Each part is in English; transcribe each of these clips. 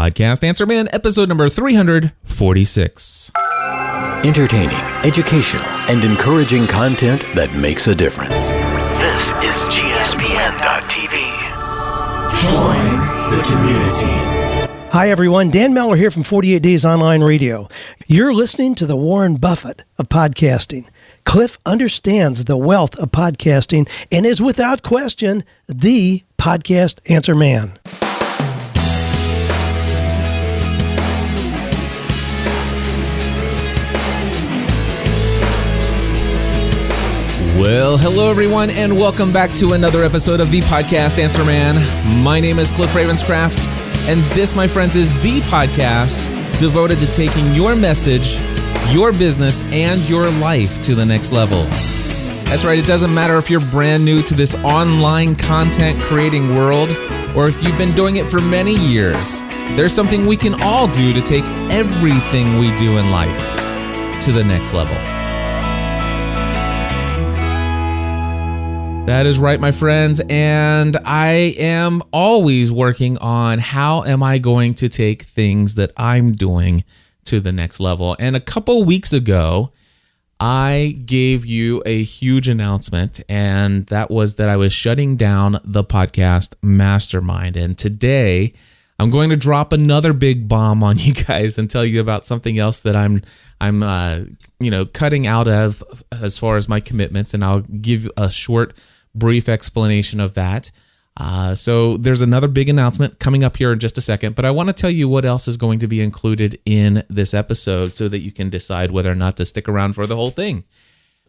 Podcast Answer Man, episode number 346. Entertaining, educational, and encouraging content that makes a difference. This is GSPN.TV. Join the community. Hi, everyone. Dan Meller here from 48 Days Online Radio. You're listening to the Warren Buffett of podcasting. Cliff understands the wealth of podcasting and is without question the podcast answer man. Well, hello everyone, and welcome back to another episode of the Podcast Answer Man. My name is Cliff Ravenscraft, and this, my friends, is the podcast devoted to taking your message, your business, and your life to the next level. That's right, it doesn't matter if you're brand new to this online content creating world, or if you've been doing it for many years. There's something we can all do to take everything we do in life to the next level. That is right, my friends, and I am always working on how am I going to take things that I'm doing to the next level. And a couple weeks ago, I gave you a huge announcement, and that was that I was shutting down the podcast Mastermind. And today, I'm going to drop another big bomb on you guys and tell you about something else that I'm cutting out of as far as my commitments, and I'll give a short, brief explanation of that. So there's another big announcement coming up here in just a second, but I want to tell you what else is going to be included in this episode so that you can decide whether or not to stick around for the whole thing.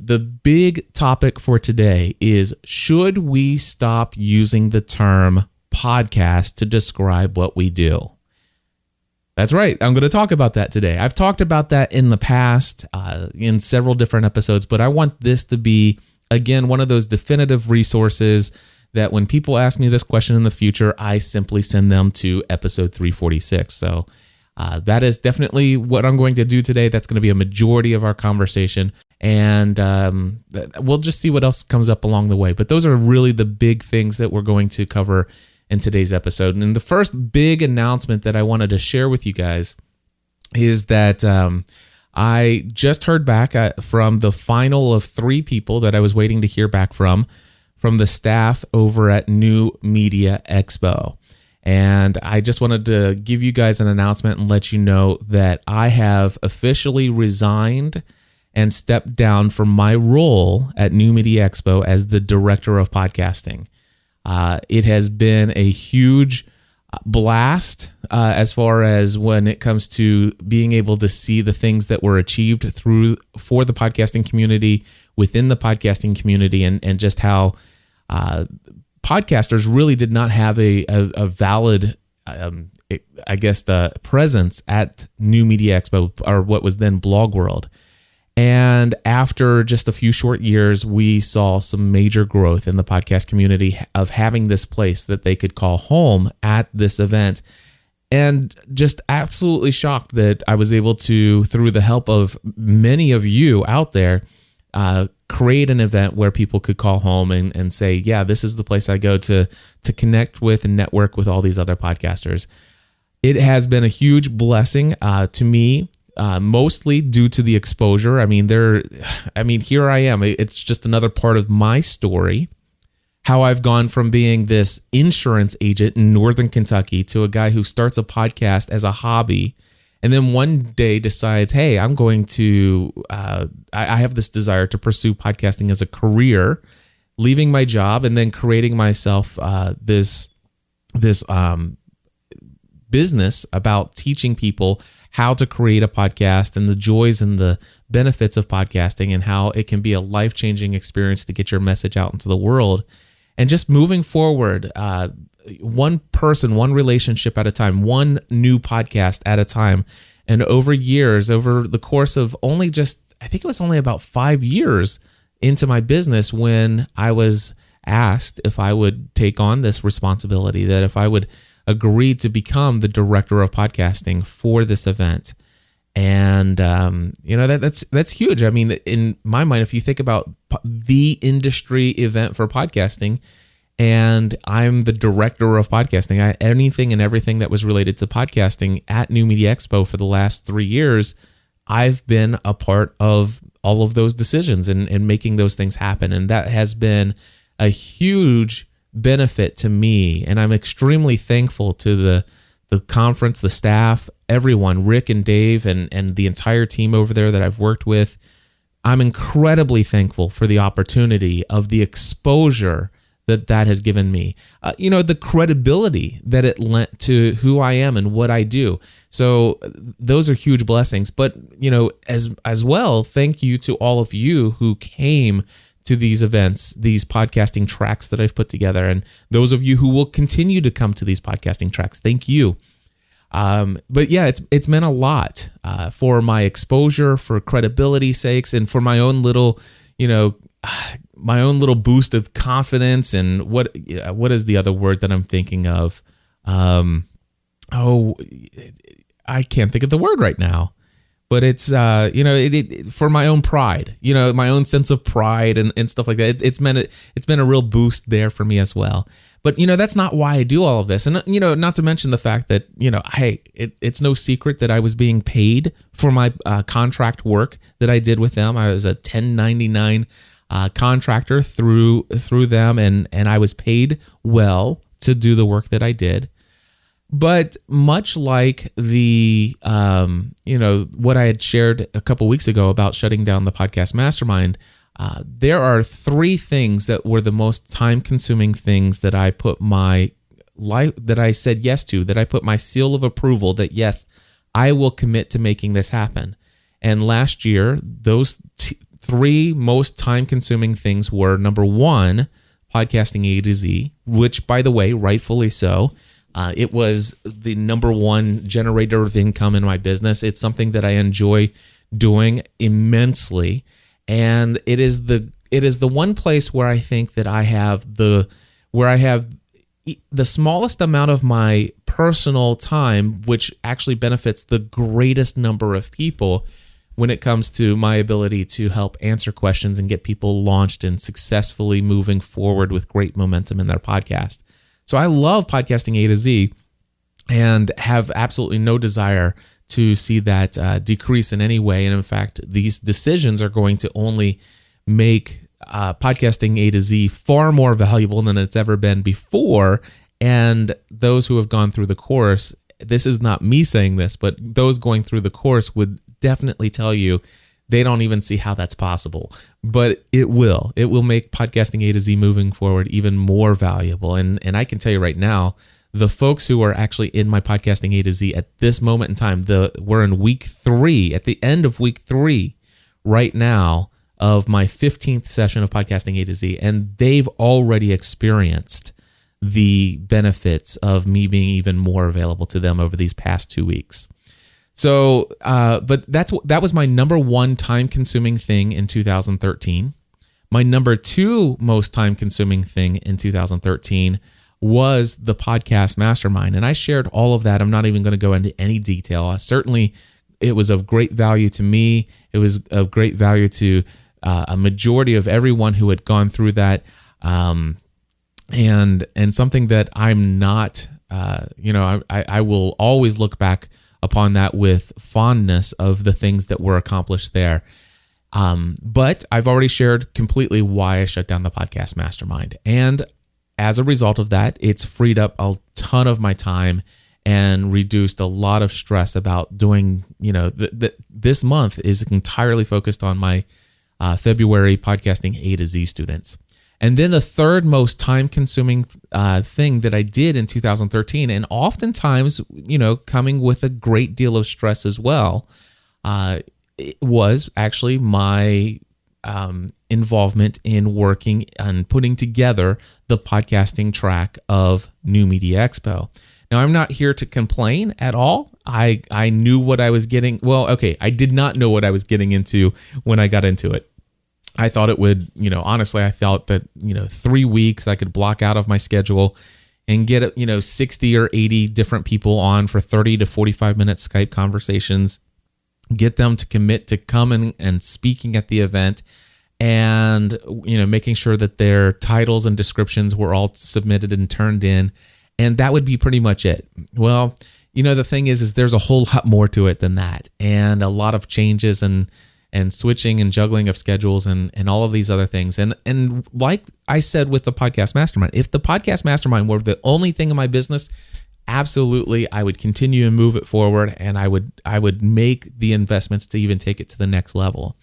The big topic for today is, should we stop using the term podcast to describe what we do? That's right. I'm going to talk about that today. I've talked about that in the past in several different episodes, but I want this to be, again, one of those definitive resources that when people ask me this question in the future, I simply send them to episode 346. So that is definitely what I'm going to do today. That's going to be a majority of our conversation. And we'll just see what else comes up along the way. But those are really the big things that we're going to cover in today's episode. And the first big announcement that I wanted to share with you guys is that I just heard back from the final of 3 people that I was waiting to hear back from the staff over at New Media Expo. And I just wanted to give you guys an announcement and let you know that I have officially resigned and stepped down from my role at New Media Expo as the director of podcasting. It has been a huge blast as far as when it comes to being able to see the things that were achieved for the podcasting community, within the podcasting community, and just how podcasters really did not have a valid, presence at New Media Expo, or what was then Blog World. And after just a few short years, we saw some major growth in the podcast community of having this place that they could call home at this event. And just absolutely shocked that I was able to, through the help of many of you out there, create an event where people could call home and say, yeah, this is the place I go to connect with and network with all these other podcasters. It has been a huge blessing to me. Mostly due to the exposure. Here I am. It's just another part of my story, how I've gone from being this insurance agent in Northern Kentucky to a guy who starts a podcast as a hobby, and then one day decides, hey, I'm going to, I have this desire to pursue podcasting as a career, leaving my job and then creating myself this business about teaching people how to create a podcast and the joys and the benefits of podcasting and how it can be a life-changing experience to get your message out into the world. And just moving forward, one person, one relationship at a time, one new podcast at a time. And over years, over the course of I think it was only about 5 years into my business when I was asked if I would take on this responsibility, that if I would agreed to become the director of podcasting for this event. And that's huge. In my mind, if you think about the industry event for podcasting, and I'm the director of podcasting. Anything and everything that was related to podcasting at New Media Expo for the last 3 years, I've been a part of all of those decisions and making those things happen. And that has been a huge benefit to me. And I'm extremely thankful to the conference, the staff, everyone, Rick and Dave and the entire team over there that I've worked with. I'm incredibly thankful for the opportunity of the exposure that has given me, the credibility that it lent to who I am and what I do. So those are huge blessings. But, as well, thank you to all of you who came to these events, these podcasting tracks that I've put together. And those of you who will continue to come to these podcasting tracks, thank you. But yeah, it's meant a lot for my exposure, for credibility sakes, and for my own little, my own little boost of confidence. And what is the other word that I'm thinking of? I can't think of the word right now. But it's for my own pride, my own sense of pride and stuff like that. It's been a real boost there for me as well. But that's not why I do all of this, and not to mention the fact that hey, it's no secret that I was being paid for my contract work that I did with them. I was a 1099 contractor through them, and I was paid well to do the work that I did. But much like the, what I had shared a couple weeks ago about shutting down the podcast mastermind, there are 3 things that were the most time-consuming things that I put that I said yes to, that I put my seal of approval that yes, I will commit to making this happen. And last year, those 3 most time-consuming things were, number 1, podcasting A to Z, which, by the way, rightfully so. It was the number 1 generator of income in my business. It's something that I enjoy doing immensely, and it is the one place where I think that I have the smallest amount of my personal time, which actually benefits the greatest number of people when it comes to my ability to help answer questions and get people launched and successfully moving forward with great momentum in their podcast. So I love podcasting A to Z and have absolutely no desire to see that decrease in any way. And in fact, these decisions are going to only make podcasting A to Z far more valuable than it's ever been before. And those who have gone through the course, this is not me saying this, but those going through the course would definitely tell you they don't even see how that's possible, but it will make podcasting A to Z moving forward even more valuable. And I can tell you right now, the folks who are actually in my podcasting A to Z at this moment in time, we're in week 3, at the end of week 3 right now of my 15th session of podcasting A to Z, and they've already experienced the benefits of me being even more available to them over these past 2 weeks. So, but that was my number 1 time-consuming thing in 2013. My number 2 most time-consuming thing in 2013 was the podcast mastermind, and I shared all of that. I'm not even going to go into any detail. Certainly, it was of great value to me. It was of great value to a majority of everyone who had gone through that, and something that I'm not. I will always look back upon that with fondness of the things that were accomplished there. But I've already shared completely why I shut down the podcast mastermind. And as a result of that, it's freed up a ton of my time and reduced a lot of stress about doing, this month is entirely focused on my February podcasting A to Z students. And then the third most time-consuming thing that I did in 2013, and oftentimes, coming with a great deal of stress as well, it was actually my involvement in working and putting together the podcasting track of New Media Expo. Now, I'm not here to complain at all. I knew what I was getting. Well, okay, I did not know what I was getting into when I got into it. I thought it would, honestly, I felt that, 3 weeks I could block out of my schedule and get, 60 or 80 different people on for 30 to 45 minute Skype conversations, get them to commit to coming and speaking at the event, and making sure that their titles and descriptions were all submitted and turned in, and that would be pretty much it. Well, the thing is there's a whole lot more to it than that, and a lot of changes and switching and juggling of schedules and all of these other things. And like I said with the Podcast Mastermind, if the Podcast Mastermind were the only thing in my business, absolutely, I would continue and move it forward, and I would make the investments to even take it to the next level.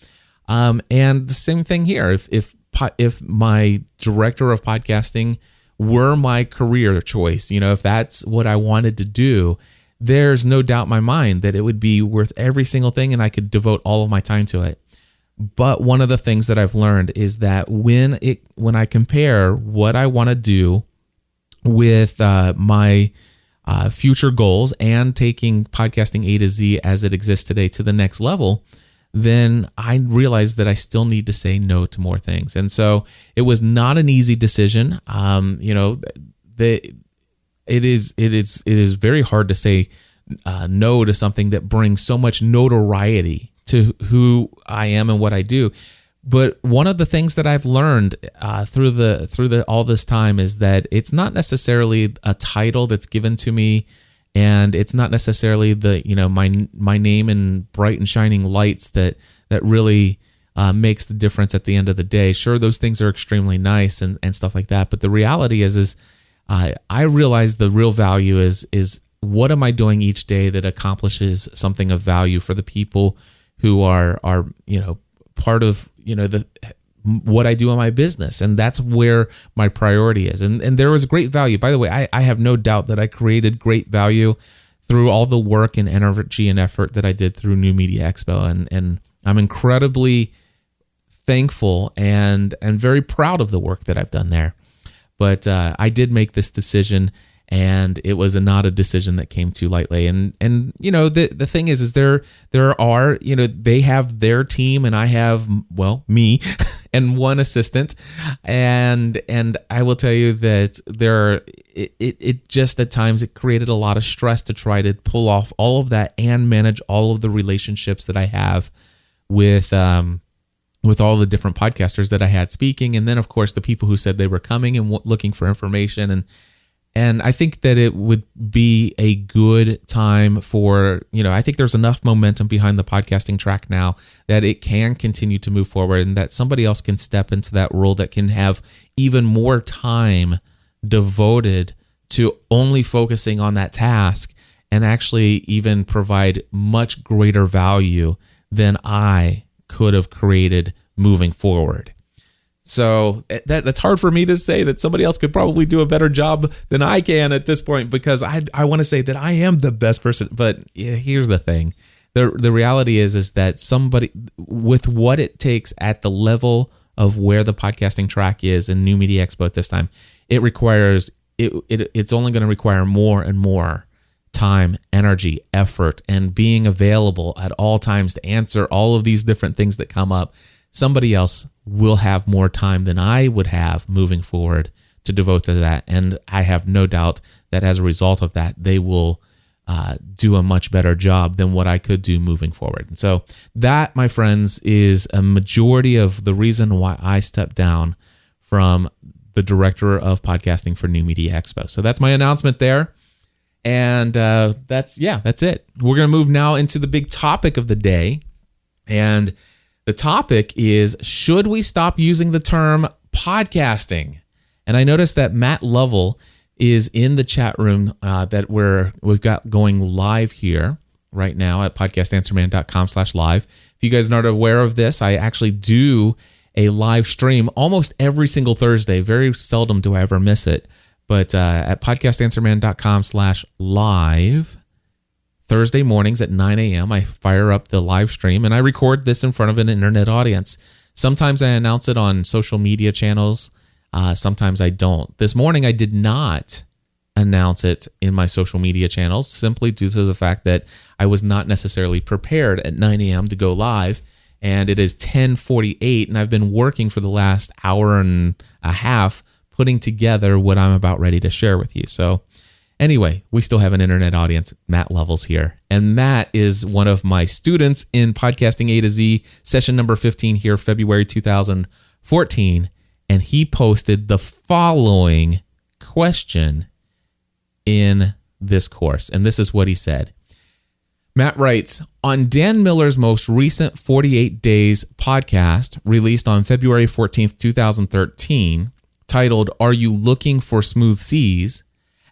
And the same thing here. If my director of podcasting were my career choice, if that's what I wanted to do, there's no doubt in my mind that it would be worth every single thing, and I could devote all of my time to it. But one of the things that I've learned is that when I compare what I want to do with my future goals and taking podcasting A to Z as it exists today to the next level, then I realized that I still need to say no to more things. And so it was not an easy decision. It is very hard to say no to something that brings so much notoriety to who I am and what I do. But one of the things that I've learned through all this time is that it's not necessarily a title that's given to me, and it's not necessarily my name in bright and shining lights that really makes the difference at the end of the day. Sure, those things are extremely nice and stuff like that, but the reality is I realize the real value is what am I doing each day that accomplishes something of value for the people who are part of what I do in my business, and that's where my priority is. And there was great value. By the way, I have no doubt that I created great value through all the work and energy and effort that I did through New Media Expo, and I'm incredibly thankful and very proud of the work that I've done there. But I did make this decision, and it was not a decision that came too lightly. And the thing is there are they have their team, and I have me and one assistant, and I will tell you that it just at times it created a lot of stress to try to pull off all of that and manage all of the relationships that I have with all the different podcasters that I had speaking, and then of course the people who said they were coming and looking for information, and I think that it would be a good time for, I think there's enough momentum behind the podcasting track now that it can continue to move forward, and that somebody else can step into that role that can have even more time devoted to only focusing on that task and actually even provide much greater value than I could have created moving forward. So that's hard for me to say that somebody else could probably do a better job than I can at this point, because I want to say that I am the best person. But here's the thing. The reality is that somebody with what it takes at the level of where the podcasting track is in New Media Expo at this time, it's only going to require more and more time, energy, effort, and being available at all times to answer all of these different things that come up. Somebody else will have more time than I would have moving forward to devote to that. And I have no doubt that as a result of that, they will do a much better job than what I could do moving forward. And so that, my friends, is a majority of the reason why I stepped down from the director of podcasting for New Media Expo. So that's my announcement there. And that's it. We're going to move now into the big topic of the day. And the topic is, should we stop using the term podcasting? And I noticed that Matt Lovell is in the chat room that we've got going live here right now at podcastanswerman.com/live. If you guys are not aware of this, I actually do a live stream almost every single Thursday. Very seldom do I ever miss it. But at podcastanswerman.com/live, Thursday mornings at 9 a.m., I fire up the live stream, and I record this in front of an internet audience. Sometimes I announce it on social media channels. Sometimes I don't. This morning, I did not announce it in my social media channels, simply due to the fact that I was not necessarily prepared at 9 a.m. to go live, and it is 10:48, and I've been working for the last hour and a half putting together what I'm about ready to share with you. So Anyway, we still have an internet audience. Matt Lovell's here. And Matt is one of my students in Podcasting A to Z, session number 15 here, February 2014. And he posted the following question in this course. And this is what he said. Matt writes, on Dan Miller's most recent 48 Days podcast, released on February 14th, 2013, titled, Are You Looking for Smooth Seas?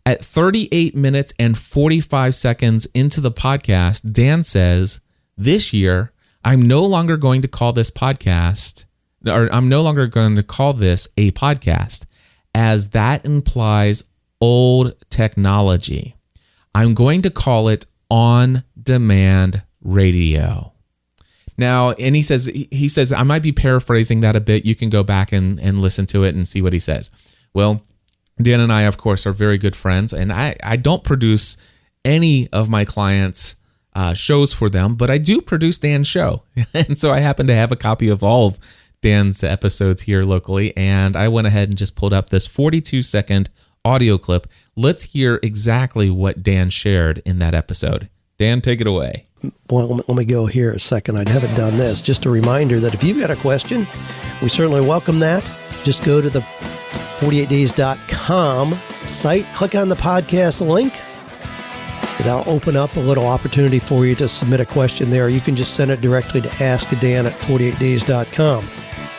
At 38 minutes and 45 seconds into the podcast, Dan says, this year, I'm no longer going to call this podcast, or I'm no longer going to call this a podcast, as that implies old technology. I'm going to call it on-demand radio. Now, and he says, I might be paraphrasing that a bit. You can go back and listen to it and see what he says. Well, Dan and I, of course, are very good friends, and I don't produce any of my clients' shows for them, but I do produce Dan's show. And so I happen to have a copy of all of Dan's episodes here locally, and I went ahead and just pulled up this 42-second audio clip. Let's hear exactly what Dan shared in that episode. Dan, take it away. Well, let me go here a second. I haven't done this. Just a reminder that if you've got a question, we certainly welcome that. Just go to the 48days.com site, click on the podcast link. That'll open up a little opportunity for you to submit a question there. You can just send it directly to AskDan at 48days.com.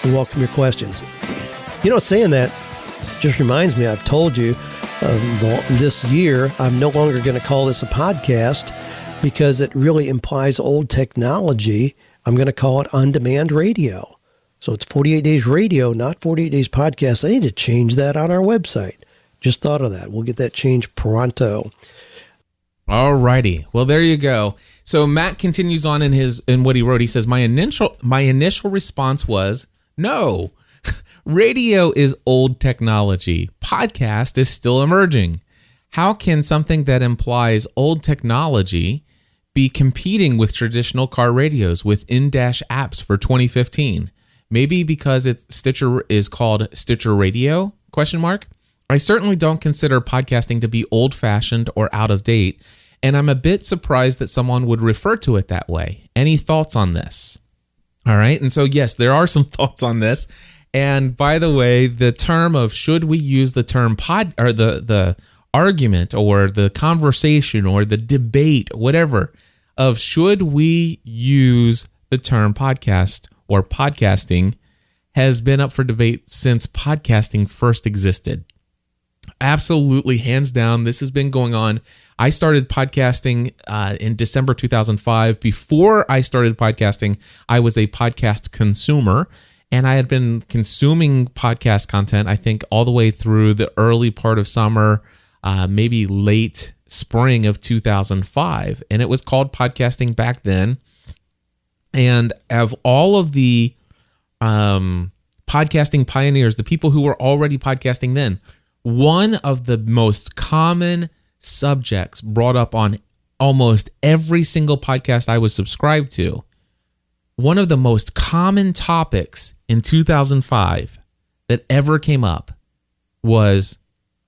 We welcome your questions. Saying that just reminds me, I've told you this year, I'm no longer going to call this a podcast because it really implies old technology. I'm going to call it on-demand radio. So it's 48 Days Radio, not 48 Days Podcast. I need to change that on our website. Just thought of that. We'll get that changed pronto. All righty. Well, there you go. So Matt continues on in what he wrote. He says, my initial response was, no, radio is old technology. Podcast is still emerging. How can something that implies old technology be competing with traditional car radios with in-dash apps for 2015? Maybe because Stitcher is called Stitcher Radio? ? I certainly don't consider podcasting to be old-fashioned or out of date, and I'm a bit surprised that someone would refer to it that way. Any thoughts on this? All right, and so yes, there are some thoughts on this. And by the way, the term of should we use the term pod, or the argument or the conversation or the debate, whatever, of should we use the term podcast or podcasting has been up for debate since podcasting first existed. Absolutely, hands down, this has been going on. I started podcasting in December 2005. Before I started podcasting, I was a podcast consumer, and I had been consuming podcast content, I think, all the way through the early part of summer, maybe late spring of 2005. And it was called podcasting back then. And of all of the podcasting pioneers, the people who were already podcasting then, one of the most common subjects brought up on almost every single podcast I was subscribed to, one of the most common topics in 2005 that ever came up was,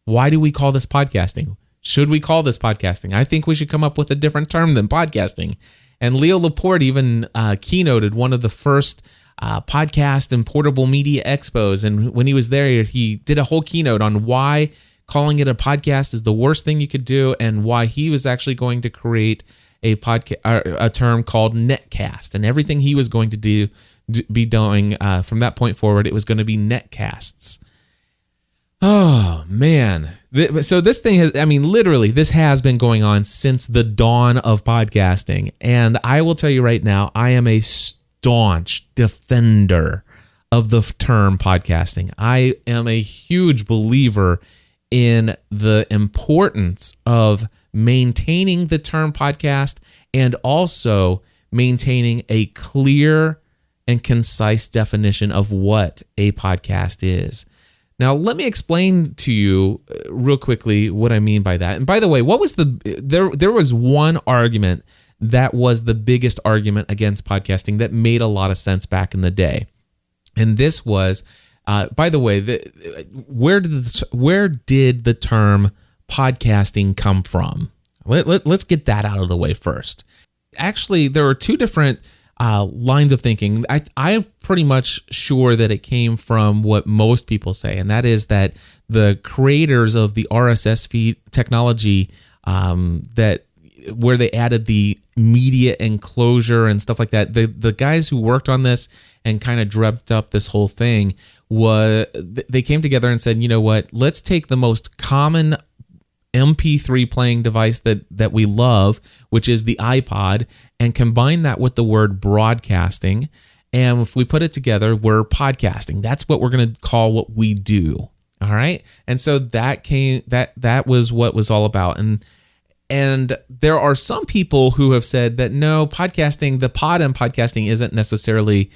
why do we call this podcasting? Should we call this podcasting? I think we should come up with a different term than podcasting. And Leo Laporte even keynoted one of the first podcast and portable media expos. And when he was there, he did a whole keynote on why calling it a podcast is the worst thing you could do, and why he was actually going to create a term called netcast. And everything he was going to be doing from that point forward, it was going to be netcasts. Oh, man. So this thing has, literally, this has been going on since the dawn of podcasting. And I will tell you right now, I am a staunch defender of the term podcasting. I am a huge believer in the importance of maintaining the term podcast and also maintaining a clear and concise definition of what a podcast is. Now, let me explain to you real quickly what I mean by that. And by the way, what was there was one argument that was the biggest argument against podcasting that made a lot of sense back in the day. And this was, by the way, where did the term podcasting come from? Let's get that out of the way first. Actually, there are two different lines of thinking. I'm pretty much sure that it came from what most people say, and that is that the creators of the RSS feed technology, that where they added the media enclosure and stuff like that, the guys who worked on this and kind of dreamt up this whole thing, they came together and said, you know what, let's take the most common MP3 playing device that we love, which is the iPod, and combine that with the word broadcasting. And if we put it together, we're podcasting. That's what we're going to call what we do. All right. And so that was what was all about. And there are some people who have said that no, podcasting, the pod in podcasting isn't necessarily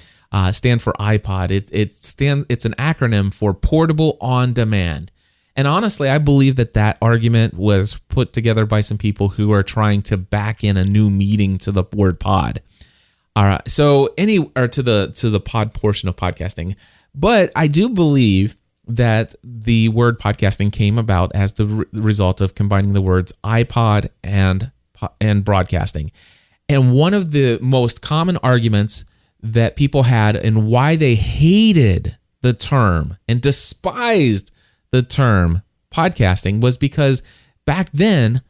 stand for iPod. It's an acronym for portable on demand. And honestly, I believe that argument was put together by some people who are trying to back in a new meaning to the word pod. All right, so to the pod portion of podcasting. But I do believe that the word podcasting came about as the result of combining the words iPod and broadcasting. And one of the most common arguments that people had and why they hated the term and despised the term podcasting was because back then,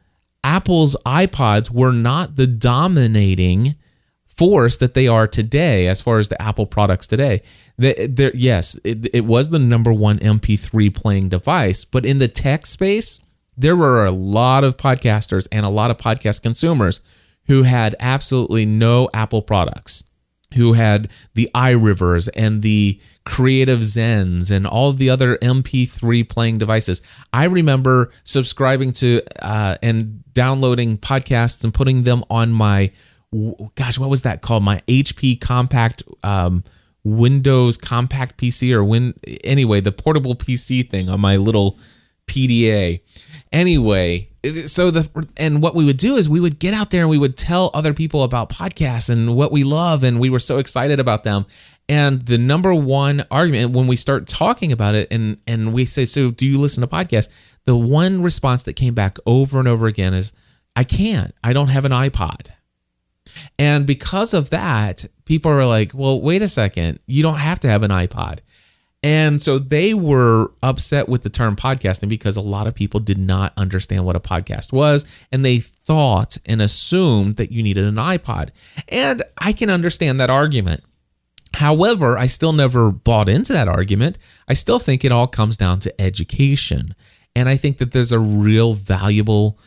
Apple's iPods were not the dominating force that they are today as far as the Apple products today. It was the number one MP3 playing device, but in the tech space, there were a lot of podcasters and a lot of podcast consumers who had absolutely no Apple products, who had the iRivers and the Creative Zens and all of the other MP3 playing devices. I remember subscribing to and downloading podcasts and putting them on my, what was that called? My HP compact Windows compact PC anyway, the portable PC thing on my little PDA. Anyway, and what we would do is we would get out there and we would tell other people about podcasts and what we love, and we were so excited about them. And the number one argument when we start talking about it and we say, so do you listen to podcasts? The one response that came back over and over again is, I can't. I don't have an iPod. And because of that, people are like, well, wait a second. You don't have to have an iPod. And so they were upset with the term podcasting because a lot of people did not understand what a podcast was, and they thought and assumed that you needed an iPod. And I can understand that argument. However, I still never bought into that argument. I still think it all comes down to education. And I think that there's a real valuable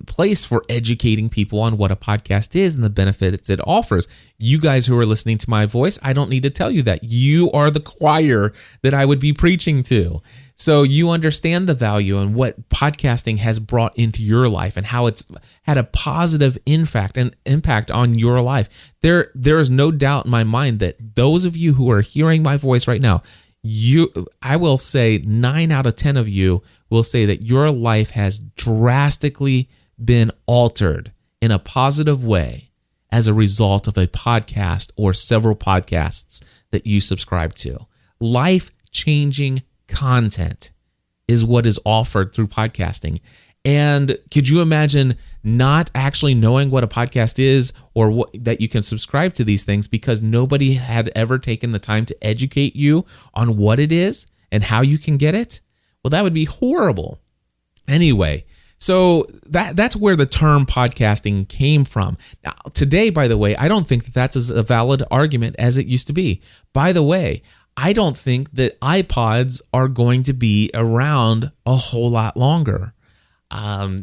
place for educating people on what a podcast is and the benefits it offers. You guys who are listening to my voice, I don't need to tell you that. You are the choir that I would be preaching to. So you understand the value and what podcasting has brought into your life and how it's had a positive impact on your life. There is no doubt in my mind that those of you who are hearing my voice right now, I will say 9 out of 10 of you will say that your life has drastically been altered in a positive way as a result of a podcast or several podcasts that you subscribe to. Life-changing content is what is offered through podcasting. And could you imagine not actually knowing what a podcast is or that you can subscribe to these things because nobody had ever taken the time to educate you on what it is and how you can get it? Well, that would be horrible. Anyway, so that's where the term podcasting came from. Now, today, by the way, I don't think that that's as a valid argument as it used to be. By the way, I don't think that iPods are going to be around a whole lot longer.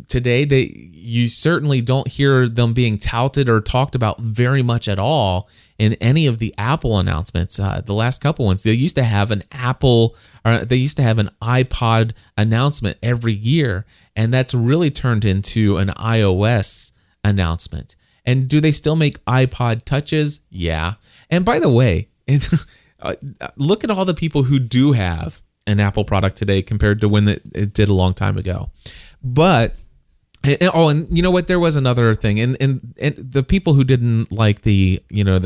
Today, you certainly don't hear them being touted or talked about very much at all in any of the Apple announcements. The last couple ones, they used to have an iPod announcement every year, and that's really turned into an iOS announcement. And do they still make iPod Touches? Yeah. And by the way, look at all the people who do have an Apple product today compared to when it did a long time ago. But and you know what? There was another thing, and the people who didn't like the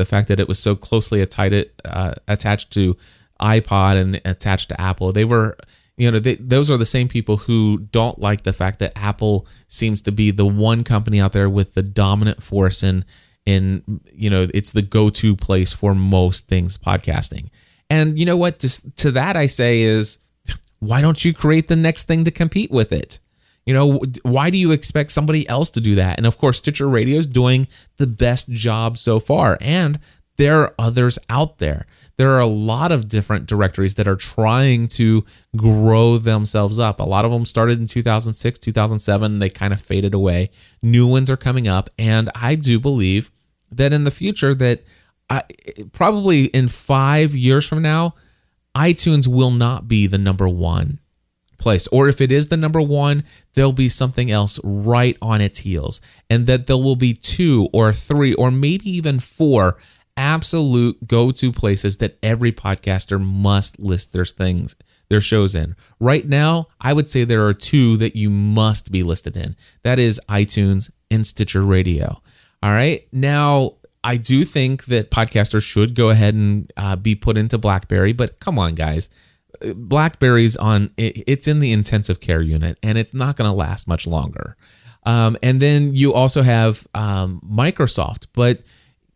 fact that it was so closely attached to iPod and attached to Apple, they were those are the same people who don't like the fact that Apple seems to be the one company out there with the dominant force in it's the go-to place for most things podcasting. And you know what? To that I say is, why don't you create the next thing to compete with it? Why do you expect somebody else to do that? And of course, Stitcher Radio is doing the best job so far. And there are others out there. There are a lot of different directories that are trying to grow themselves up. A lot of them started in 2006, 2007. They kind of faded away. New ones are coming up. And I do believe that in the future that probably in 5 years from now, iTunes will not be the number one place. Or if it is the number one, there'll be something else right on its heels. And that there will be 2 or 3 or maybe even 4 absolute go-to places that every podcaster must list their shows in. Right now, I would say there are 2 that you must be listed in. That is iTunes and Stitcher Radio. All right. Now, I do think that podcasters should go ahead and be put into BlackBerry, but come on, guys. BlackBerry's it's in the intensive care unit, and it's not going to last much longer. And then you also have Microsoft, but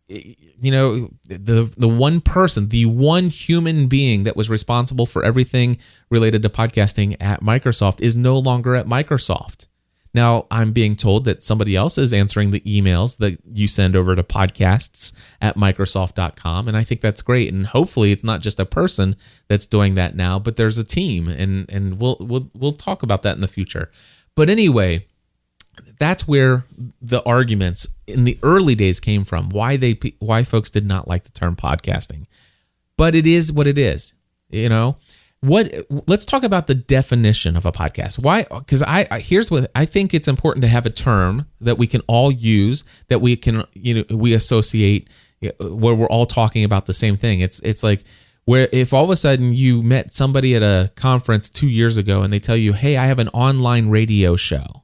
the one person, the one human being that was responsible for everything related to podcasting at Microsoft is no longer at Microsoft. Now, I'm being told that somebody else is answering the emails that you send over to podcasts@microsoft.com, and I think that's great. And hopefully, it's not just a person that's doing that now, but there's a team, and we'll talk about that in the future. But anyway, that's where the arguments in the early days came from. Why folks did not like the term podcasting, but it is what it is. Let's talk about the definition of a podcast. Why? Because here's what I think. It's important to have a term that we can all use, that we can, we associate, where we're all talking about the same thing. It's like where if all of a sudden you met somebody at a conference 2 years ago and they tell you, hey, I have an online radio show.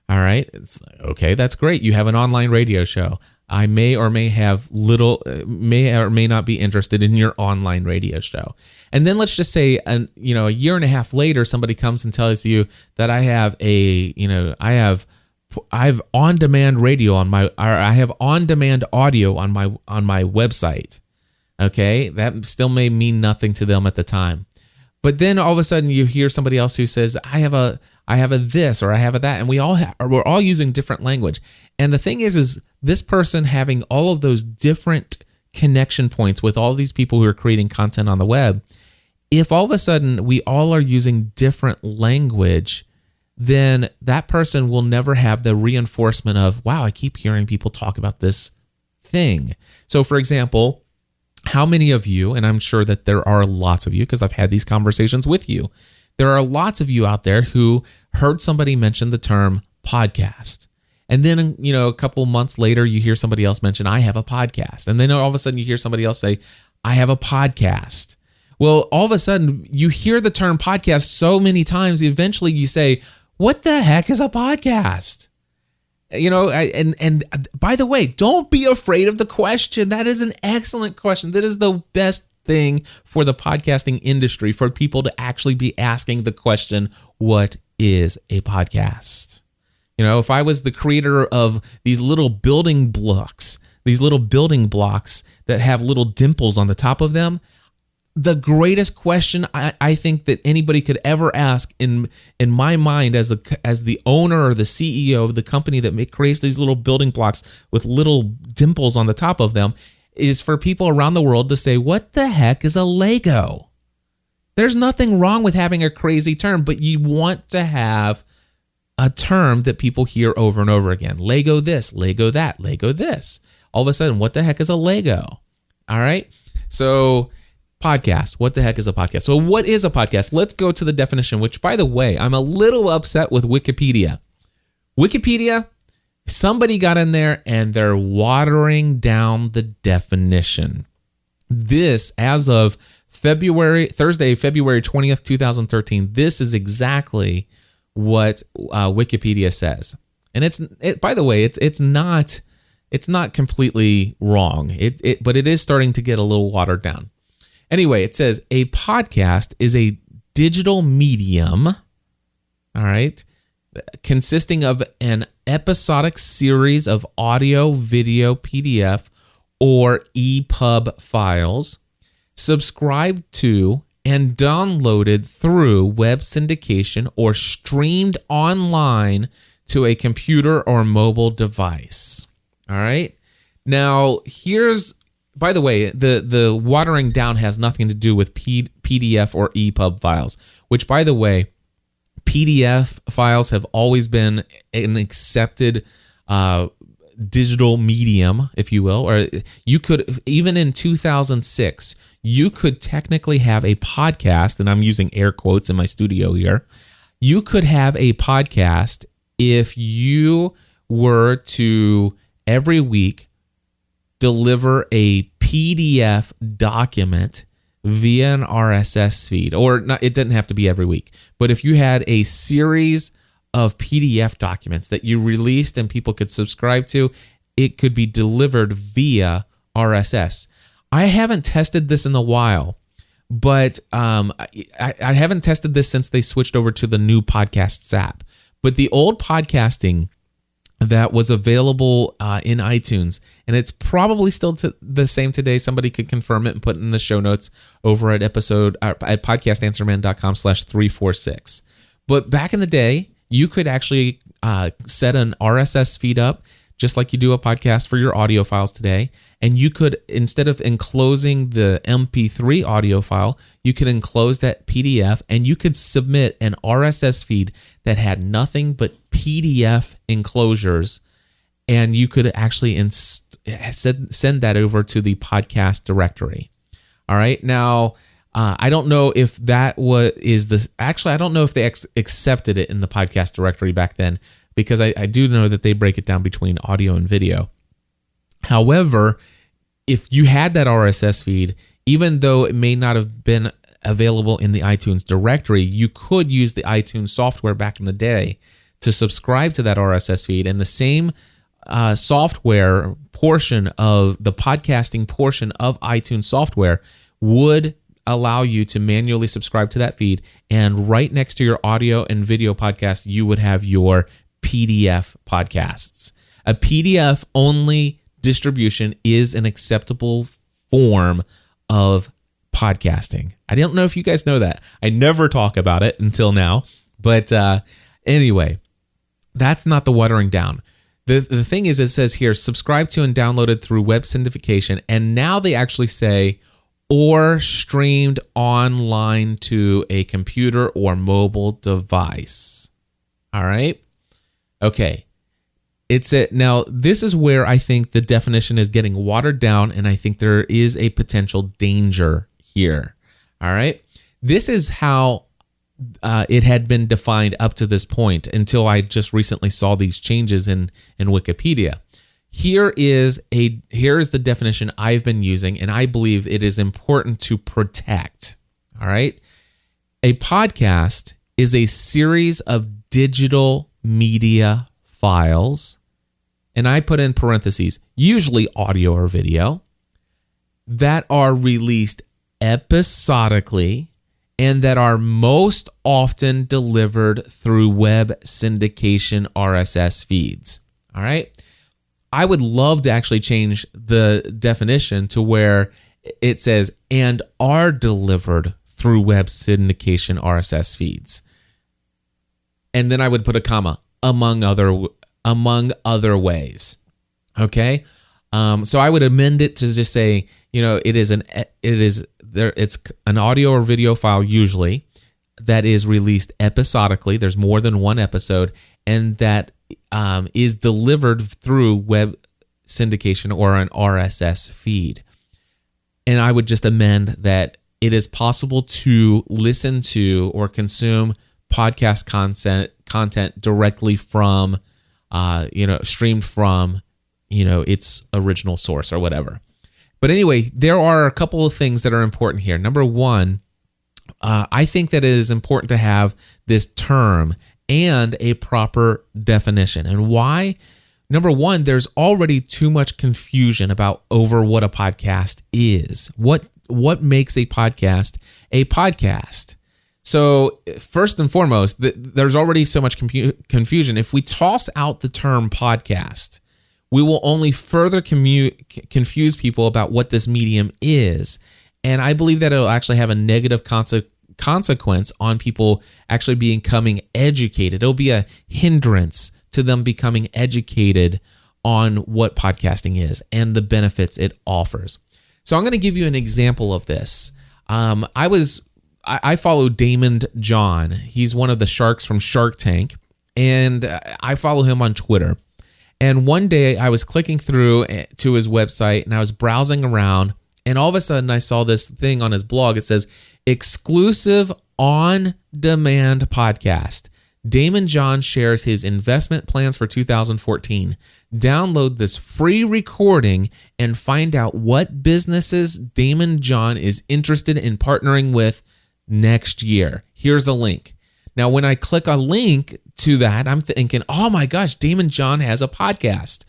All right. It's okay. That's great. You have an online radio show. I may or may not be interested in your online radio show. And then let's just say, a year and a half later, somebody comes and tells you that I have on-demand radio I have on-demand audio on my website. Okay. That still may mean nothing to them at the time. But then all of a sudden you hear somebody else who says, I have a this or I have a that, and we're all using different language. And the thing is this person having all of those different connection points with all these people who are creating content on the web, if all of a sudden we all are using different language, then that person will never have the reinforcement of, wow, I keep hearing people talk about this thing. So for example, how many of you, and I'm sure that there are lots of you because I've had these conversations with you, there are lots of you out there who heard somebody mention the term podcast. And then, a couple months later, you hear somebody else mention, I have a podcast. And then all of a sudden you hear somebody else say, I have a podcast. Well, all of a sudden you hear the term podcast so many times, eventually you say, what the heck is a podcast? And by the way, don't be afraid of the question. That is an excellent question. That is the best thing for the podcasting industry, for people to actually be asking the question, what is a podcast? If I was the creator of these little building blocks that have little dimples on the top of them, the greatest question I think that anybody could ever ask in my mind as the owner or the CEO of the company that creates these little building blocks with little dimples on the top of them is for people around the world to say, what the heck is a Lego? There's nothing wrong with having a crazy term, but you want to have a term that people hear over and over again. Lego this, Lego that, Lego this. All of a sudden, what the heck is a Lego? All right. So podcast. What the heck is a podcast? So what is a podcast? Let's go to the definition, which, by the way, I'm a little upset with Wikipedia. Somebody got in there and they're watering down the definition. This, as of Thursday, February 20th, 2013, this is exactly what Wikipedia says. And by the way, it's not completely wrong. But it is starting to get a little watered down. Anyway, it says a podcast is a digital medium, all right, consisting of an episodic series of audio, video, PDF, or EPUB files, subscribed to and downloaded through web syndication or streamed online to a computer or mobile device. All right. Now, by the way, the watering down has nothing to do with PDF or EPUB files, which, by the way, PDF files have always been an accepted digital medium, if you will, or you could, even in 2006, you could technically have a podcast, and I'm using air quotes in my studio here. You could have a podcast if you were to every week deliver a PDF document via an RSS feed, or not, it didn't have to be every week, but if you had a series of PDF documents that you released and people could subscribe to, it could be delivered via RSS. I haven't tested this in a while, but I haven't tested this since they switched over to the new Podcasts app. But the old podcasting that was available in iTunes, and it's probably still the same today. Somebody could confirm it and put it in the show notes over at podcastanswerman.com/346. But back in the day, you could actually set an RSS feed up just like you do a podcast for your audio files today. And you could, instead of enclosing the MP3 audio file, you could enclose that PDF and you could submit an RSS feed that had nothing but PDF enclosures. And you could actually send that over to the podcast directory. All right. Now, I don't know if that I don't know if they accepted it in the podcast directory back then, because I do know that they break it down between audio and video. However, if you had that RSS feed, even though it may not have been available in the iTunes directory, you could use the iTunes software back in the day to subscribe to that RSS feed, and the same software portion of the podcasting portion of iTunes software would allow you to manually subscribe to that feed, and right next to your audio and video podcast, you would have your PDF podcasts. A PDF only distribution is an acceptable form of podcasting. I don't know if you guys know that. I never talk about it until now, but anyway, that's not the watering down. The thing is, it says here, subscribe to and downloaded through web syndication, and now they actually say, or streamed online to a computer or mobile device. All right? Okay. Now, this is where I think the definition is getting watered down, and I think there is a potential danger here. All right? This is how it had been defined up to this point until I just recently saw these changes in Wikipedia. Here is the definition I've been using, and I believe it is important to protect. All right? A podcast is a series of digital media files, and I put in parentheses, usually audio or video, that are released episodically and that are most often delivered through web syndication RSS feeds. All right? I would love to actually change the definition to where it says, and are delivered through web syndication RSS feeds. And then I would put a comma, among other ways. Okay? So I would amend it to just say, it's an audio or video file usually that is released episodically. There's more than one episode, and that is delivered through web syndication or an RSS feed. And I would just amend that it is possible to listen to or consume podcast content directly from, streamed from, its original source or whatever. But anyway, there are a couple of things that are important here. Number one, I think that it is important to have this term and a proper definition. And why? Number one, there's already too much confusion over what a podcast is. What makes a podcast a podcast? So first and foremost, there's already so much confusion. If we toss out the term podcast, we will only further confuse people about what this medium is. And I believe that it'll actually have a negative consequence on people actually becoming educated. It'll be a hindrance to them becoming educated on what podcasting is and the benefits it offers. So I'm going to give you an example of this. I follow Damon John. He's one of the sharks from Shark Tank, and I follow him on Twitter. And one day I was clicking through to his website and I was browsing around, and all of a sudden I saw this thing on his blog. It says, exclusive on-demand podcast. Damon John shares his investment plans for 2014. Download this free recording and find out what businesses Damon John is interested in partnering with next year. Here's a link. Now, when I click a link to that, I'm thinking, oh my gosh, Damon John has a podcast.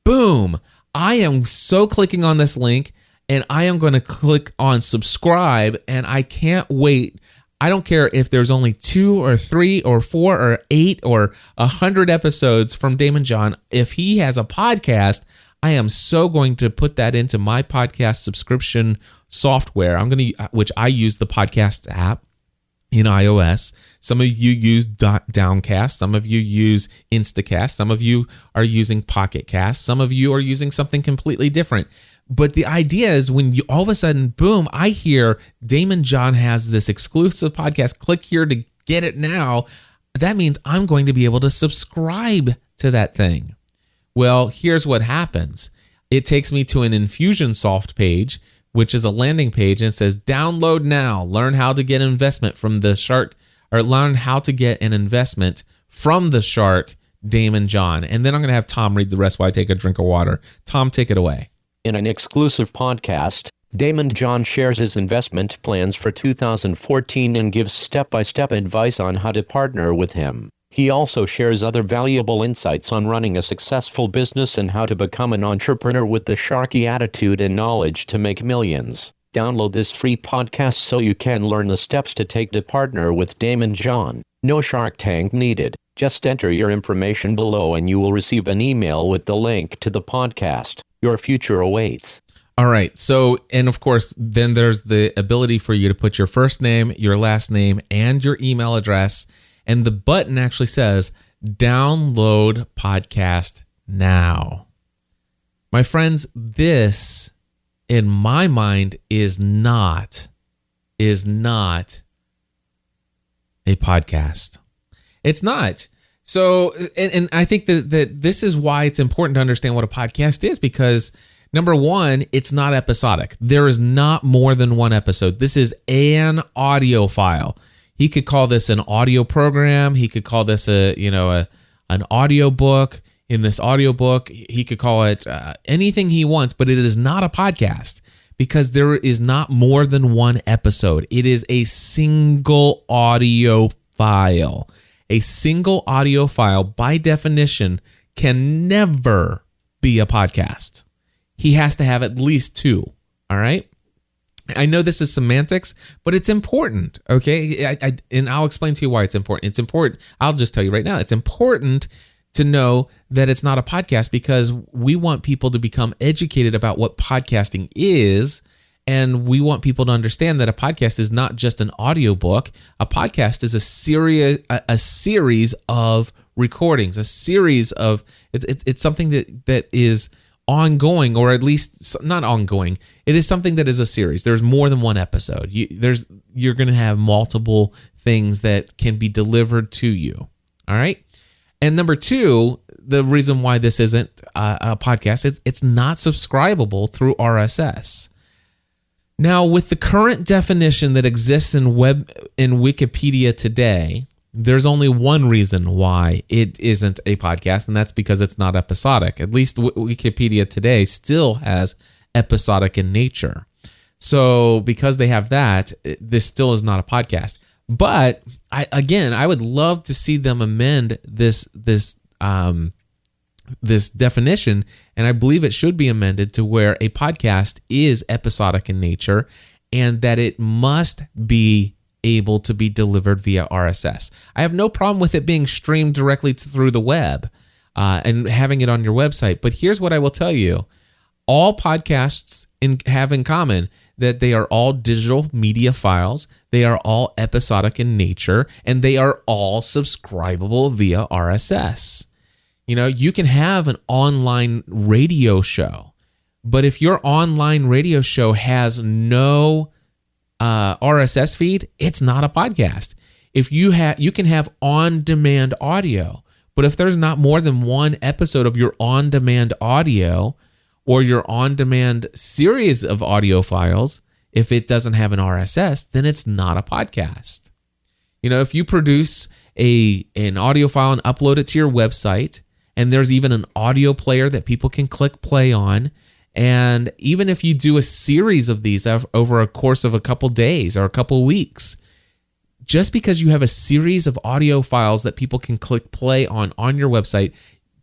Boom. I am so clicking on this link, and I am going to click on subscribe, and I can't wait. I don't care if there's only 2 or 3 or 4 or 8 or 100 episodes from Damon John. If he has a podcast, I am so going to put that into my podcast subscription software. Which I use the podcast app in iOS. Some of you use Downcast. Some of you use Instacast. Some of you are using Pocket Cast. Some of you are using something completely different. But the idea is when you all of a sudden, boom, I hear Damon John has this exclusive podcast. Click here to get it now. That means I'm going to be able to subscribe to that thing. Well, here's what happens. It takes me to an Infusionsoft page, which is a landing page, and it says, download now. Learn how to get investment from the shark, or learn how to get an investment from the shark, Damon John. And then I'm going to have Tom read the rest while I take a drink of water. Tom, take it away. In an exclusive podcast, Damon John shares his investment plans for 2014 and gives step-by-step advice on how to partner with him. He also shares other valuable insights on running a successful business and how to become an entrepreneur with the Sharky attitude and knowledge to make millions. Download this free podcast so you can learn the steps to take to partner with Damon John. No Shark Tank needed. Just enter your information below and you will receive an email with the link to the podcast. Your future awaits. All right. So, and of course, then there's the ability for you to put your first name, your last name, and your email address. And the button actually says, download podcast now. My friends, this, in my mind, is not a podcast. It's not. So, and I think that this is why it's important to understand what a podcast is, because number one, it's not episodic. There is not more than one episode. This is an audio file. He could call this an audio program. He could call this an audio book. In this audio book, he could call it anything he wants, but it is not a podcast because there is not more than one episode. It is a single audio file. A single audio file, by definition, can never be a podcast. He has to have at least 2. All right. I know this is semantics, but it's important, okay? And I'll explain to you why it's important. It's important. I'll just tell you right now, it's important to know that it's not a podcast because we want people to become educated about what podcasting is, and we want people to understand that a podcast is not just an audiobook. A podcast is a series of recordings, a series of it's something that is ongoing, or at least not ongoing. It is something that is a series. There's more than one episode. You're going to have multiple things that can be delivered to you. All right. And number 2, the reason why this isn't a podcast, it's not subscribable through RSS. Now, with the current definition that exists in Wikipedia today, there's only one reason why it isn't a podcast, and that's because it's not episodic. At least Wikipedia today still has episodic in nature. So because they have that, this still is not a podcast. But I would love to see them amend this definition, and I believe it should be amended to where a podcast is episodic in nature and that it must be able to be delivered via RSS. I have no problem with it being streamed directly through the web and having it on your website. But here's what I will tell you. All podcasts have in common that they are all digital media files, they are all episodic in nature, and they are all subscribable via RSS. You can have an online radio show, but if your online radio show has no RSS feed, it's not a podcast. If you can have on-demand audio, but if there's not more than one episode of your on-demand audio or your on-demand series of audio files, if it doesn't have an RSS, then it's not a podcast. If you produce an audio file and upload it to your website, and there's even an audio player that people can click play on, and even if you do a series of these over a course of a couple days or a couple weeks, just because you have a series of audio files that people can click play on your website,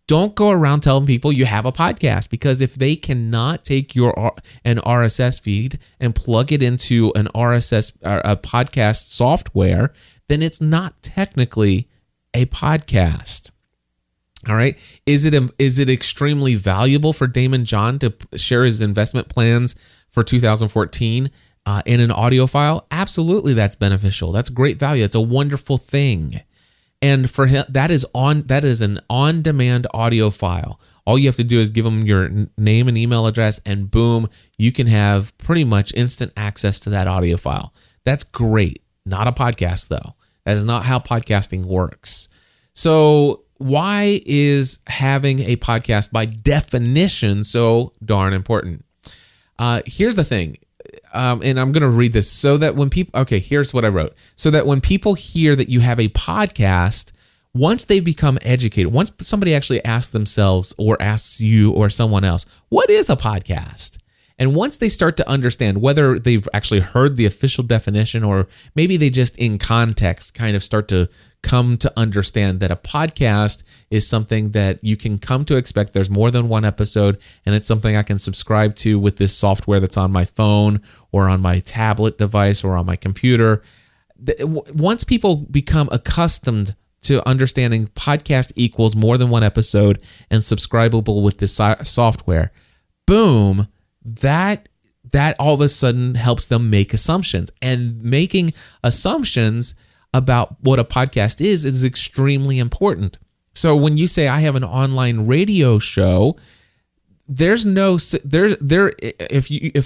don't go around telling people you have a podcast, because if they cannot take an RSS feed and plug it into an RSS or a podcast software, then it's not technically a podcast. All right. Is it extremely valuable for Damon John to share his investment plans for 2014 in an audio file? Absolutely, that's beneficial. That's great value. It's a wonderful thing. And for him, that is an on-demand audio file. All you have to do is give them your name and email address, and boom, you can have pretty much instant access to that audio file. That's great. Not a podcast, though. That is not how podcasting works. So why is having a podcast by definition so darn important? Here's the thing. And I'm going to read this so that when people, here's what I wrote. So that when people hear that you have a podcast, once they become educated, once somebody actually asks themselves or asks you or someone else, what is a podcast? And once they start to understand whether they've actually heard the official definition, or maybe they just in context kind of start to come to understand that a podcast is something that you can come to expect. There's more than one episode, and it's something I can subscribe to with this software that's on my phone or on my tablet device or on my computer. Once people become accustomed to understanding podcast equals more than one episode and subscribable with this software, boom, that all of a sudden helps them make assumptions. And making assumptions about what a podcast is extremely important. So when you say I have an online radio show, if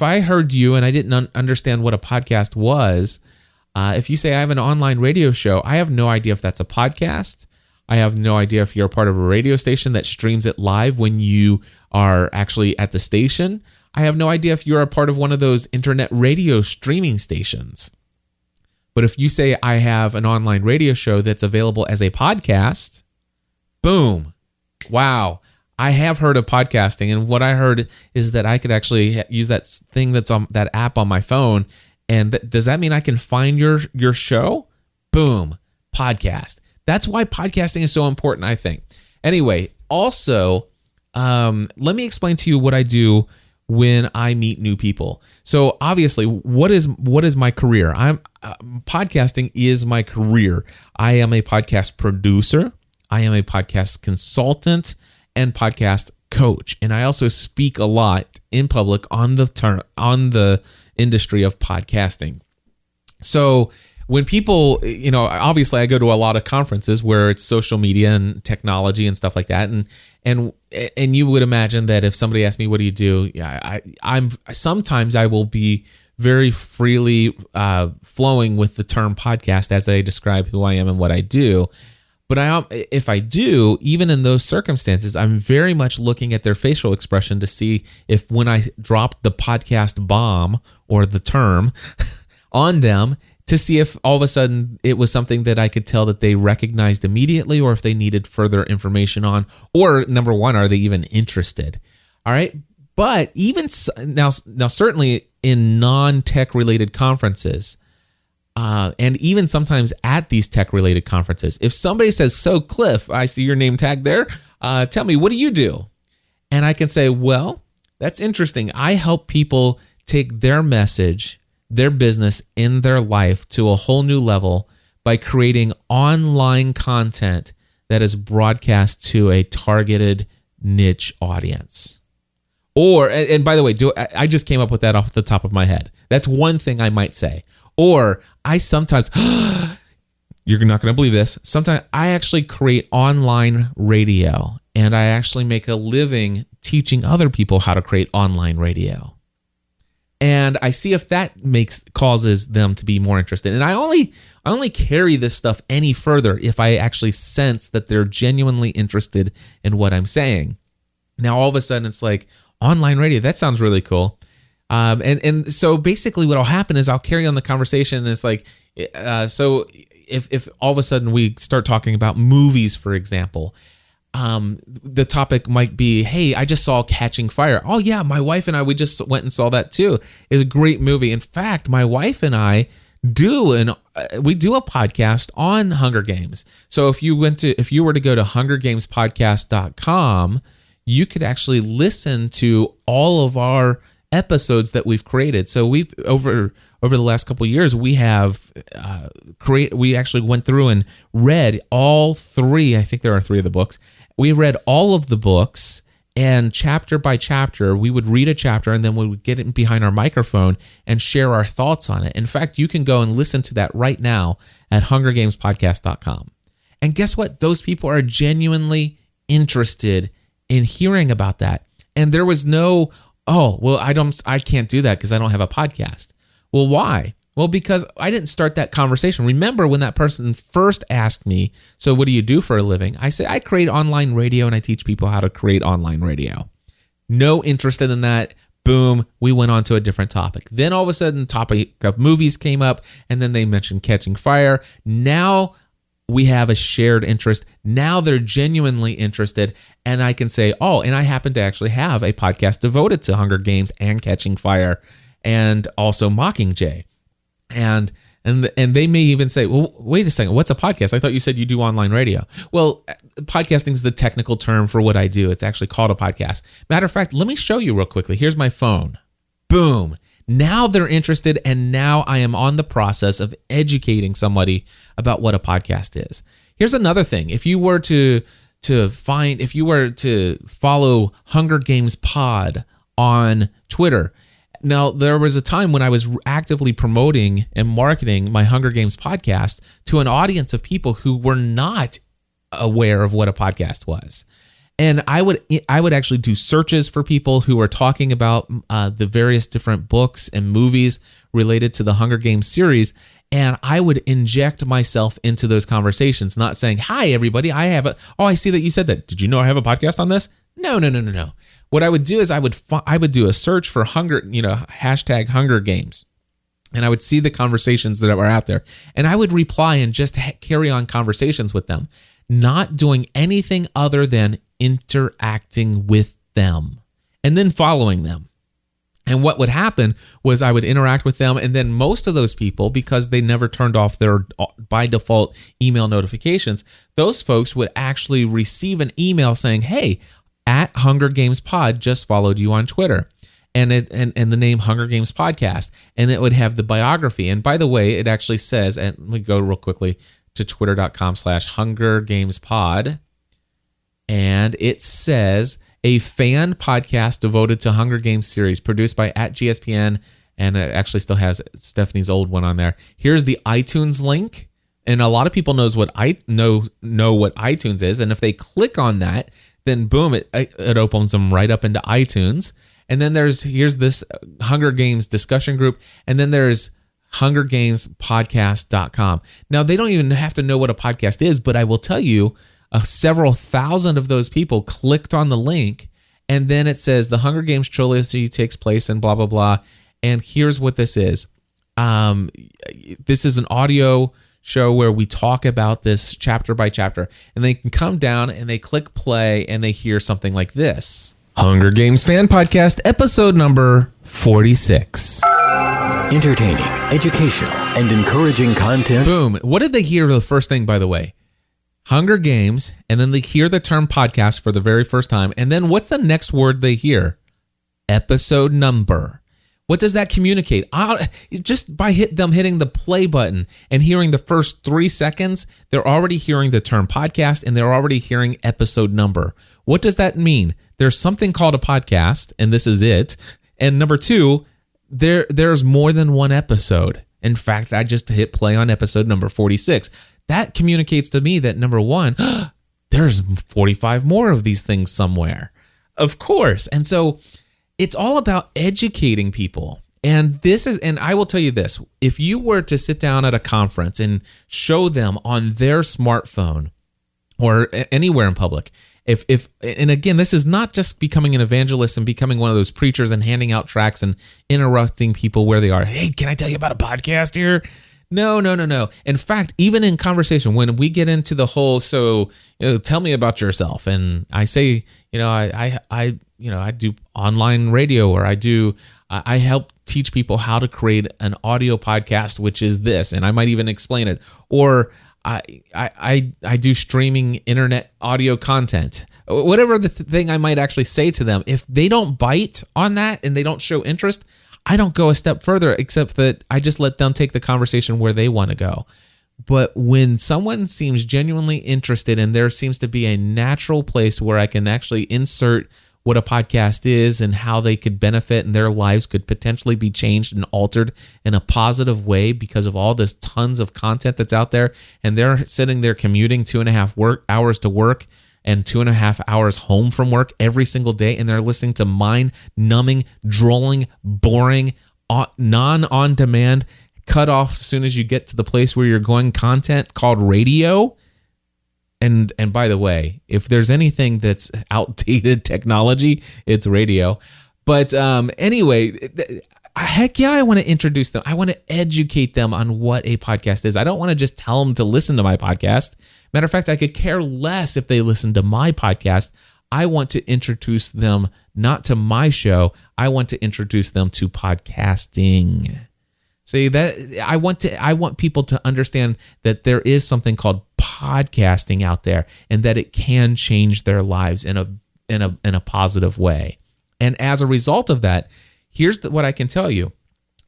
I heard you and I didn't understand what a podcast was, if you say I have an online radio show, I have no idea if that's a podcast. I have no idea if you're a part of a radio station that streams it live when you are actually at the station. I have no idea if you're a part of one of those internet radio streaming stations. But if you say I have an online radio show that's available as a podcast, boom, wow, I have heard of podcasting. And what I heard is that I could actually use that thing that's on that app on my phone. And does that mean I can find your show? Boom, podcast. That's why podcasting is so important, I think. Anyway, also, let me explain to you what I do when I meet new people. So obviously, what is my career? Podcasting is my career. I am a podcast producer. I am a podcast consultant and podcast coach, and I also speak a lot in public on the industry of podcasting. So when people, obviously I go to a lot of conferences where it's social media and technology and stuff like that, and you would imagine that if somebody asked me, what do you do? Yeah, sometimes I will be very freely flowing with the term podcast as I describe who I am and what I do. But if I do, even in those circumstances, I'm very much looking at their facial expression to see if when I drop the podcast bomb or the term on them, to see if all of a sudden it was something that I could tell that they recognized immediately, or if they needed further information on, or number one, are they even interested? All right. But even now certainly in non-tech related conferences, and even sometimes at these tech-related conferences, if somebody says, so Cliff, I see your name tag there, tell me, what do you do? And I can say, well, that's interesting. I help people take their message, their business in their life to a whole new level by creating online content that is broadcast to a targeted niche audience. Or, and by the way, I just came up with that off the top of my head. That's one thing I might say. Or I sometimes, you're not going to believe this, sometimes I actually create online radio, and I actually make a living teaching other people how to create online radio. And I see if that causes them to be more interested. And I only carry this stuff any further if I actually sense that they're genuinely interested in what I'm saying. Now, all of a sudden, it's like, online radio, that sounds really cool. And so basically what will happen is I'll carry on the conversation, and it's like, so if all of a sudden we start talking about movies, for example, the topic might be, hey, I just saw Catching Fire. Oh yeah, my wife and I, we just went and saw that too. It's a great movie. In fact, my wife and I we do a podcast on Hunger Games. So if you were to go to hungergamespodcast.com, you could actually listen to all of our episodes that we've created. So we've over the last couple of years, we have we actually went through and read all three. I think there are three of the books. We read all of the books, and chapter by chapter, we would read a chapter, and then we would get it behind our microphone and share our thoughts on it. In fact, you can go and listen to that right now at hungergamespodcast.com. And guess what? Those people are genuinely interested in hearing about that. And there was no, oh, well, I can't do that because I don't have a podcast. Well, why? Well, because I didn't start that conversation. Remember when that person first asked me, so what do you do for a living? I said, I create online radio and I teach people how to create online radio. No interest in that. Boom, we went on to a different topic. Then all of a sudden, the topic of movies came up, and then they mentioned Catching Fire. Now we have a shared interest. Now they're genuinely interested, and I can say, oh, and I happen to actually have a podcast devoted to Hunger Games and Catching Fire and also Mockingjay. And they may even say, well, wait a second, what's a podcast? I thought you said you do online radio. Well, podcasting is the technical term for what I do. It's actually called a podcast. Matter of fact, let me show you real quickly. Here's my phone. Boom. Now they're interested, and now I am on the process of educating somebody about what a podcast is. Here's another thing. If you were to follow Hunger Games Pod on Twitter. Now, there was a time when I was actively promoting and marketing my Hunger Games podcast to an audience of people who were not aware of what a podcast was. And I would actually do searches for people who were talking about the various different books and movies related to the Hunger Games series, and I would inject myself into those conversations, not saying, "Hi, everybody, I see that you said that. Did you know I have a podcast on this?" No. What I would do is I would do a search for hashtag Hunger Games, and I would see the conversations that were out there, and I would reply and just carry on conversations with them, not doing anything other than interacting with them and then following them. And what would happen was I would interact with them, and then most of those people, because they never turned off their by default email notifications, those folks would actually receive an email saying, "Hey, at Hunger Games Pod just followed you on Twitter," and the name Hunger Games Podcast, and it would have the biography. And by the way, it actually says, and let me go real quickly to twitter.com/Hunger Games Pod, and it says, a fan podcast devoted to Hunger Games series produced by @GSPN, and it actually still has Stephanie's old one on there. Here's the iTunes link, and a lot of people know what iTunes is, and if they click on that, then boom, it opens them right up into iTunes. And then here's this Hunger Games discussion group, and then there's hungergamespodcast.com. Now, they don't even have to know what a podcast is, but I will tell you, several thousand of those people clicked on the link, and then it says the Hunger Games trilogy takes place and blah, blah, blah. And here's what this is. This is an audio show where we talk about this chapter by chapter, and they can come down and they click play and they hear something like this. Hunger Games Fan Podcast, episode number 46. Entertaining, educational, and encouraging content. Boom. What did they hear the first thing, by the way? Hunger Games, and then they hear the term podcast for the very first time. And then what's the next word they hear? Episode number. What does that communicate? Just by them hitting the play button and hearing the first 3 seconds, they're already hearing the term podcast and they're already hearing episode number. What does that mean? There's something called a podcast, and this is it. And number 2, there's more than one episode. In fact, I just hit play on episode number 46. That communicates to me that number 1, there's 45 more of these things somewhere. Of course. And so it's all about educating people. And I will tell you this, if you were to sit down at a conference and show them on their smartphone or anywhere in public, and again, this is not just becoming an evangelist and becoming one of those preachers and handing out tracts and interrupting people where they are. Hey, can I tell you about a podcast here? No. In fact, even in conversation, when we get into the whole, tell me about yourself. And I say, I do online radio, or I help teach people how to create an audio podcast, which is this, and I might even explain it. Or I do streaming internet audio content, whatever the thing I might actually say to them. If they don't bite on that and they don't show interest, I don't go a step further, except that I just let them take the conversation where they want to go. But when someone seems genuinely interested and there seems to be a natural place where I can actually insert what a podcast is and how they could benefit and their lives could potentially be changed and altered in a positive way because of all this tons of content that's out there, and they're sitting there commuting 2.5 hours to work and 2.5 hours home from work every single day, and they're listening to mind-numbing, drooling, boring, non-on-demand, cut off as soon as you get to the place where you're going content called radio. And by the way, if there's anything that's outdated technology, it's radio. But anyway, heck yeah, I want to introduce them. I want to educate them on what a podcast is. I don't want to just tell them to listen to my podcast. Matter of fact, I could care less if they listen to my podcast. I want to introduce them not to my show. I want to introduce them to podcasting. See, that I want people to understand that there is something called podcasting out there, and that it can change their lives in a positive way. And as a result of that, here's what I can tell you.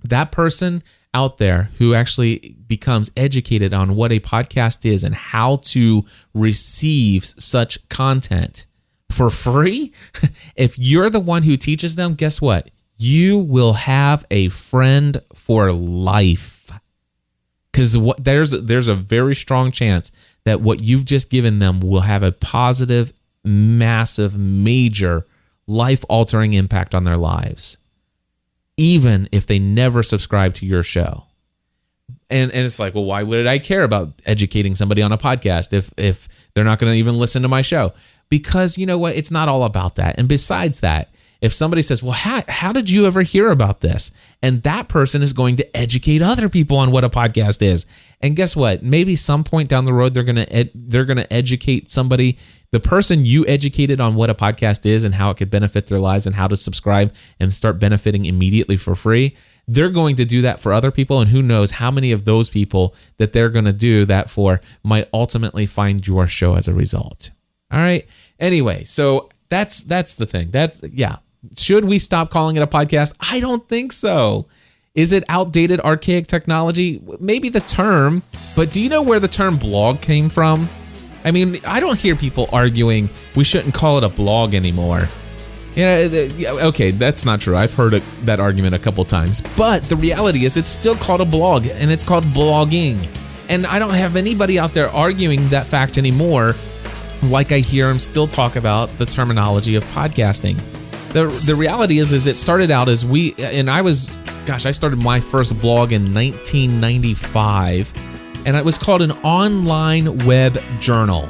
That person out there who actually becomes educated on what a podcast is and how to receive such content for free, if you're the one who teaches them, guess what? You will have a friend for life. Because there's a very strong chance that what you've just given them will have a positive, massive, major, life-altering impact on their lives, even if they never subscribe to your show. And it's like, well, why would I care about educating somebody on a podcast if they're not going to even listen to my show? Because you know what? It's not all about that. And besides that, if somebody says, well, how did you ever hear about this? And that person is going to educate other people on what a podcast is. And guess what? Maybe some point down the road, they're going to educate somebody, the person you educated on what a podcast is and how it could benefit their lives and how to subscribe and start benefiting immediately for free. They're going to do that for other people. And who knows how many of those people that they're going to do that for might ultimately find your show as a result. All right. Anyway, so that's the thing. Should we stop calling it a podcast? I don't think so. Is it outdated, archaic technology? Maybe the term, but do you know where the term blog came from? I mean, I don't hear people arguing we shouldn't call it a blog anymore. Okay, that's not true. I've heard that argument a couple times. But the reality is it's still called a blog, and it's called blogging. And I don't have anybody out there arguing that fact anymore, like I hear them still talk about the terminology of podcasting. The reality is it started out as I started my first blog in 1995, and it was called an online web journal.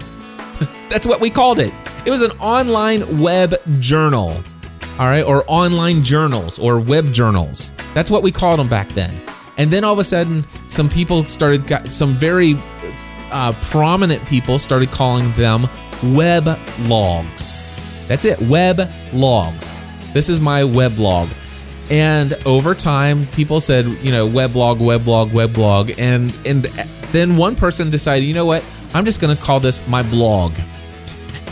That's what we called it. It was an online web journal, all right, or online journals or web journals. That's what we called them back then. And then all of a sudden, some very prominent people started calling them web logs. That's it, web logs. This is my weblog. And over time, people said, weblog. And then one person decided, you know what? I'm just going to call this my blog.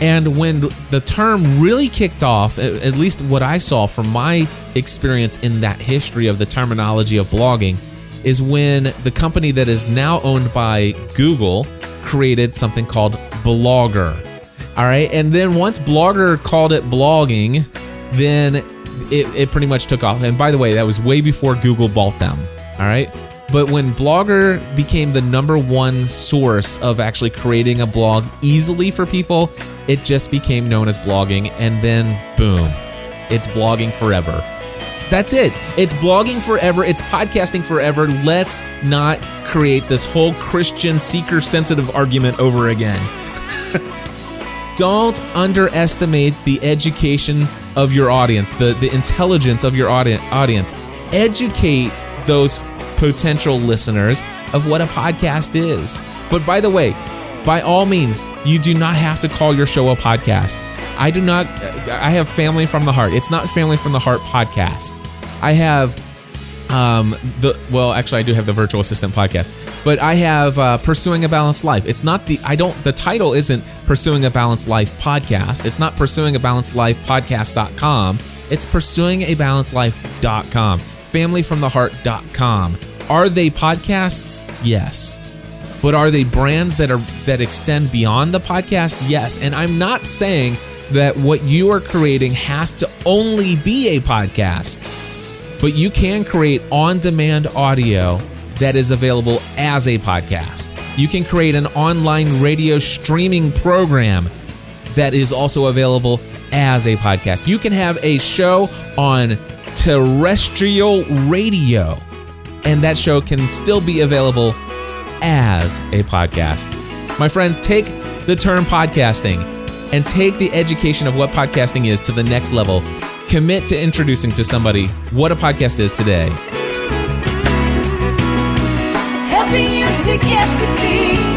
And when the term really kicked off, at least what I saw from my experience in that history of the terminology of blogging is when the company that is now owned by Google created something called Blogger. All right. And then once Blogger called it blogging, then it pretty much took off. And by the way, that was way before Google bought them. All right. But when Blogger became the number one source of actually creating a blog easily for people, it just became known as blogging. And then boom, it's blogging forever. That's it. It's blogging forever. It's podcasting forever. Let's not create this whole Christian seeker-sensitive argument over again. Don't underestimate the education of your audience, the intelligence of your audience. Educate those potential listeners of what a podcast is. But by the way, by all means, you do not have to call your show a podcast. I have Family from the Heart. It's not Family from the Heart podcast. I have I do have the Virtual Assistant podcast, but I have Pursuing a Balanced Life. It's not the title isn't Pursuing a Balanced Life podcast. It's not Pursuing a Balanced Life podcast.com. It's pursuingabalancedlife.com. Familyfromtheheart.com. Are they podcasts? Yes. But are they brands that extend beyond the podcast? Yes. And I'm not saying that what you are creating has to only be a podcast, but you can create on-demand audio that is available as a podcast. You can create an online radio streaming program that is also available as a podcast. You can have a show on terrestrial radio, and that show can still be available as a podcast. My friends, take the term podcasting and take the education of what podcasting is to the next level. Commit to introducing to somebody what a podcast is today. Helping you to get the things